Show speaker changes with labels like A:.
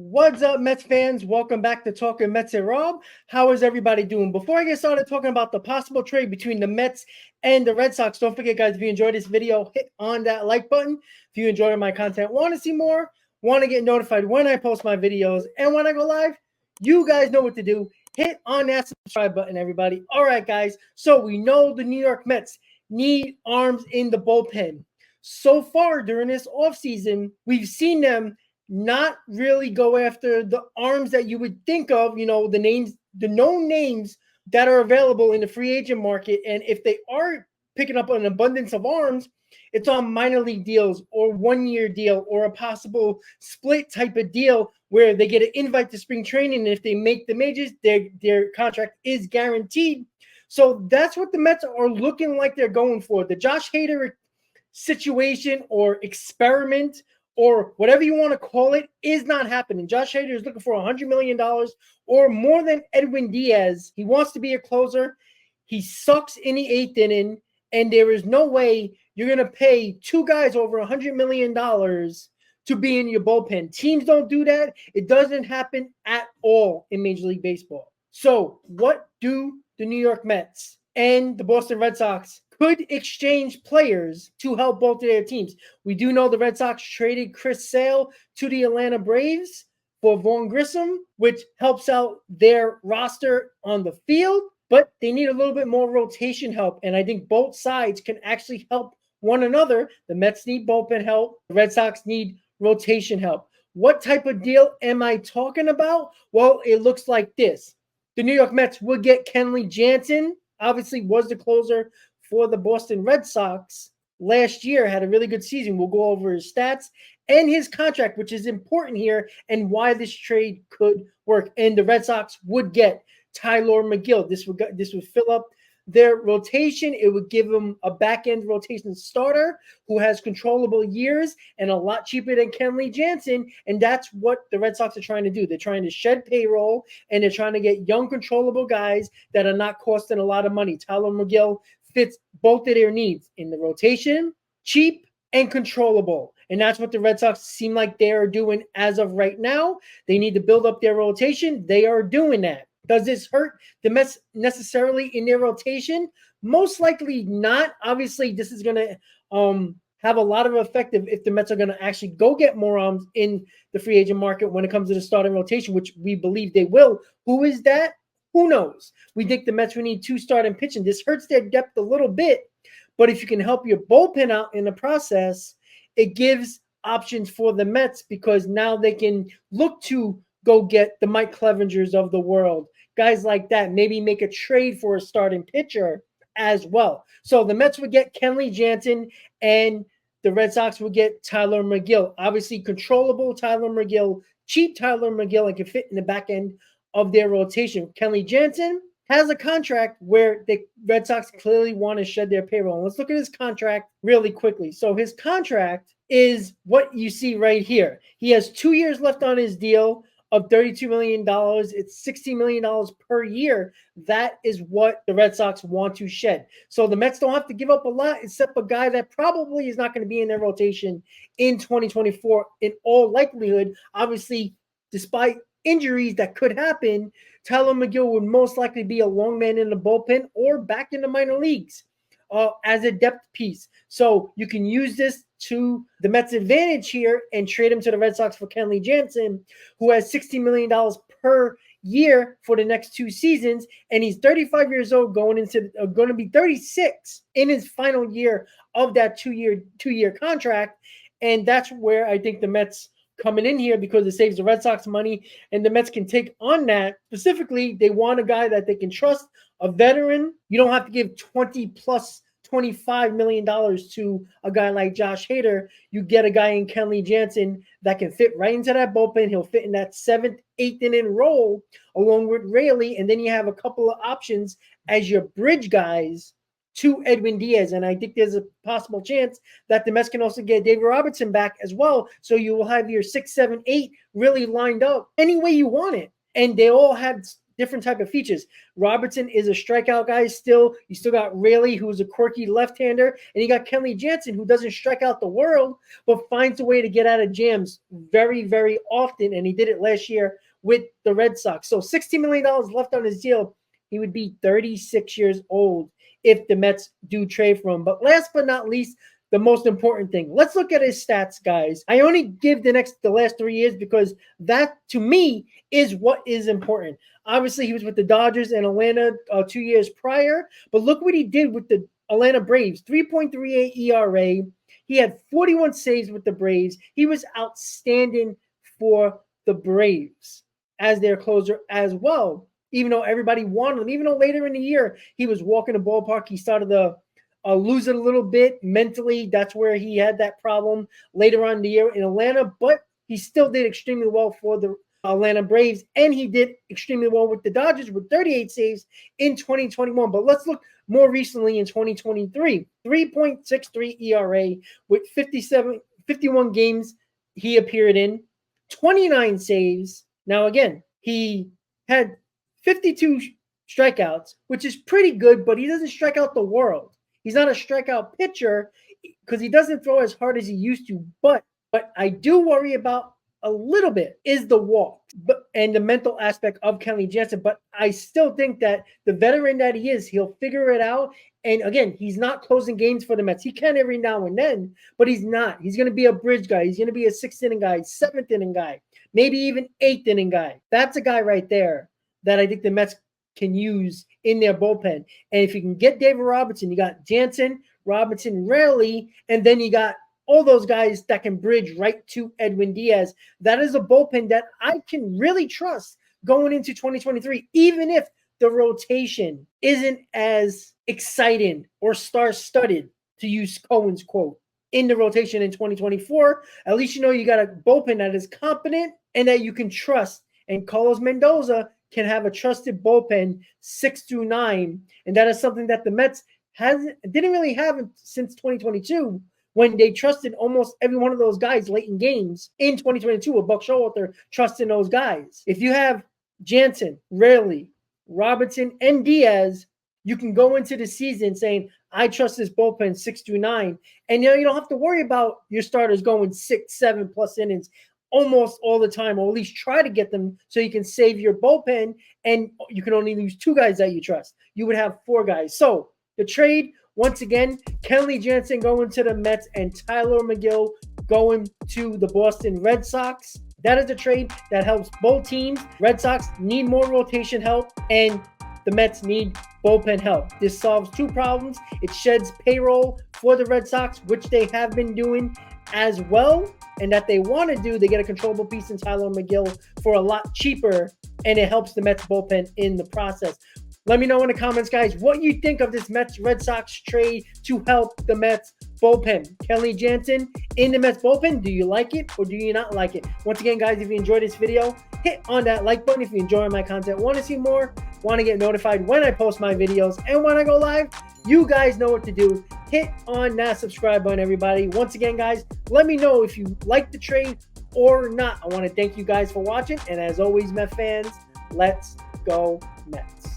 A: What's up, Mets fans? Welcome back to Talking Mets and Rob. How is everybody doing? Before I get started talking about the possible trade between the Mets and the Red Sox, don't forget, guys, if you enjoyed this video, hit on that like button. If you enjoyed my content, want to see more, want to get notified when I post my videos and when I go live, you guys know what to do. Hit on that subscribe button, everybody. All right, guys. So we know the New York Mets need arms in the bullpen. So far during this offseason, we've seen them not really go after the arms that you would think of, the names, the known names that are available in the free agent market. And if they are picking up an abundance of arms, it's on minor league deals or 1-year deal or a possible split type of deal where they get an invite to spring training. And if they make the majors, their contract is guaranteed. So that's what the Mets are looking like they're going for. The Josh Hader situation or experiment or whatever you want to call it is not happening. Josh Hader is looking for $100 million or more than Edwin Diaz. He wants to be a closer. He sucks in the 8th inning, and there is no way you're going to pay two guys over $100 million to be in your bullpen. Teams don't do that. It doesn't happen at all in Major League Baseball. So what do the New York Mets and the Boston Red Sox could exchange players to help both of their teams? We do know the Red Sox traded Chris Sale to the Atlanta Braves for Vaughn Grissom, which helps out their roster on the field, but they need a little bit more rotation help, and I think both sides can actually help one another. The Mets need bullpen help. The Red Sox need rotation help. What type of deal am I talking about? Well, it looks like this. The New York Mets will get Kenley Jansen, obviously was the closer for the Boston Red Sox last year, had a really good season. We'll go over his stats and his contract, which is important here and why this trade could work. And the Red Sox would get Tyler McGill. This would fill up their rotation. It would give them a back-end rotation starter who has controllable years and a lot cheaper than Kenley Jansen. And that's what the Red Sox are trying to do. They're trying to shed payroll, and they're trying to get young, controllable guys that are not costing a lot of money. Tyler McGill fits both of their needs in the rotation, cheap and controllable. And that's what the Red Sox seem like they are doing as of right now. They need to build up their rotation. They are doing that. Does this hurt the Mets necessarily in their rotation? Most likely not. Obviously, this is going to have a lot of effect if the Mets are going to actually go get more arms in the free agent market when it comes to the starting rotation, which we believe they will. Who is that? Who knows? We think the Mets will need 2 starting pitching. This hurts their depth a little bit, but if you can help your bullpen out in the process, it gives options for the Mets because now they can look to go get the Mike Clevengers of the world, guys like that, maybe make a trade for a starting pitcher as well. So the Mets would get Kenley Jansen and the Red Sox would get Tyler McGill. Obviously, controllable Tyler McGill, cheap Tyler McGill, and can fit in the back end of their rotation. Kenley Jansen has a contract where the Red Sox clearly want to shed their payroll. Let's look at his contract really quickly. So his contract is what you see right here. He has 2 years left on his deal of $32 million. It's $60 million per year. That is what the Red Sox want to shed. So the Mets don't have to give up a lot except a guy that probably is not going to be in their rotation in 2024 in all likelihood. Obviously, despite injuries that could happen, Tyler McGill would most likely be a long man in the bullpen or back in the minor leagues as a depth piece. So you can use this to the Mets' advantage here and trade him to the Red Sox for Kenley Jansen, who has $60 million per year for the next 2 seasons, and he's 35 years old, going to be 36 in his final year of that two-year contract. And that's where I think the Mets coming in here, because it saves the Red Sox money and the Mets can take on that. Specifically, they want a guy that they can trust, a veteran. You don't have to give $25 million to a guy like Josh Hader. You get a guy in Kenley Jansen that can fit right into that bullpen. He'll fit in that 7th, 8th inning role along with Raley. And then you have a couple of options as your bridge guys to Edwin Diaz. And I think there's a possible chance that the Mets can also get David Robertson back as well. So you will have your 6, 7, 8 really lined up any way you want it. And they all have different type of features. Robertson is a strikeout guy still. You still got Raley, who's a quirky left-hander, and you got Kenley Jansen, who doesn't strike out the world, but finds a way to get out of jams very, very often, and he did it last year with the Red Sox. So $16 million left on his deal. He would be 36 years old if the Mets do trade for him. But last but not least, the most important thing. Let's look at his stats, guys. I only give the last 3 years because that, to me, is what is important. Obviously, he was with the Dodgers and Atlanta 2 years prior, but look what he did with the Atlanta Braves. 3.38 ERA. He had 41 saves with the Braves. He was outstanding for the Braves as their closer as well, even though everybody wanted him. Even though later in the year, he was walking the ballpark. He started to lose it a little bit mentally. That's where he had that problem later on in the year in Atlanta, but he still did extremely well for the Atlanta Braves, and he did extremely well with the Dodgers with 38 saves in 2021. But let's look more recently in 2023. 3.63 ERA with 51 games he appeared in, 29 saves. Now, again, he had 52 strikeouts, which is pretty good, but he doesn't strike out the world. He's not a strikeout pitcher because he doesn't throw as hard as he used to. But I do worry about a little bit is the walk and the mental aspect of Kenley Jansen. But I still think that the veteran that he is, he'll figure it out. And again, he's not closing games for the Mets. He can every now and then, but he's not. He's going to be a bridge guy. He's going to be a 6th inning guy, 7th inning guy, maybe even 8th inning guy. That's a guy right there that I think the Mets can use in their bullpen. And if you can get David Robertson, you got Jansen, Robinson, Raley, and then you got all those guys that can bridge right to Edwin Diaz. That is a bullpen that I can really trust going into 2023, even if the rotation isn't as exciting or star-studded, to use Cohen's quote, in the rotation in 2024. At least you know you got a bullpen that is competent and that you can trust. And Carlos Mendoza can have a trusted bullpen 6 through 9. And that is something that the Mets didn't really have since 2022, when they trusted almost every one of those guys late in games in 2022 with Buck Showalter trusting those guys. If you have Jansen, Raley, Robinson, and Diaz, you can go into the season saying, I trust this bullpen 6 through 9. And you don't have to worry about your starters going 6, 7 plus innings almost all the time, or at least try to get them so you can save your bullpen and you can only lose 2 guys that you trust. You would have 4 guys. So the trade, once again, Kenley Jansen going to the Mets and Tyler McGill going to the Boston Red Sox. That is a trade that helps both teams. Red Sox need more rotation help, and the Mets need bullpen help. This solves 2 problems. It sheds payroll for the Red Sox, which they have been doing as well, and that they want to do. They get a controllable piece in Tyler McGill for a lot cheaper, and it helps the Mets bullpen in the process. Let me know in the comments, guys, what you think of this Mets-Red Sox trade to help the Mets bullpen. Kenley Jansen in the Mets bullpen, do you like it or do you not like it? Once again, guys, if you enjoyed this video, hit on that like button if you enjoy my content. Want to see more? Want to get notified when I post my videos and when I go live? You guys know what to do. Hit on that subscribe button, everybody. Once again, guys, let me know if you like the trade or not. I want to thank you guys for watching. And as always, Met fans, let's go Mets.